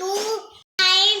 29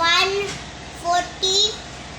140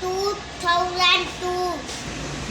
2002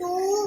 2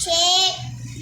6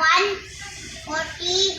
140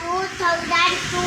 2002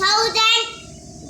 1000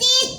30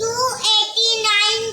289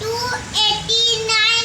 289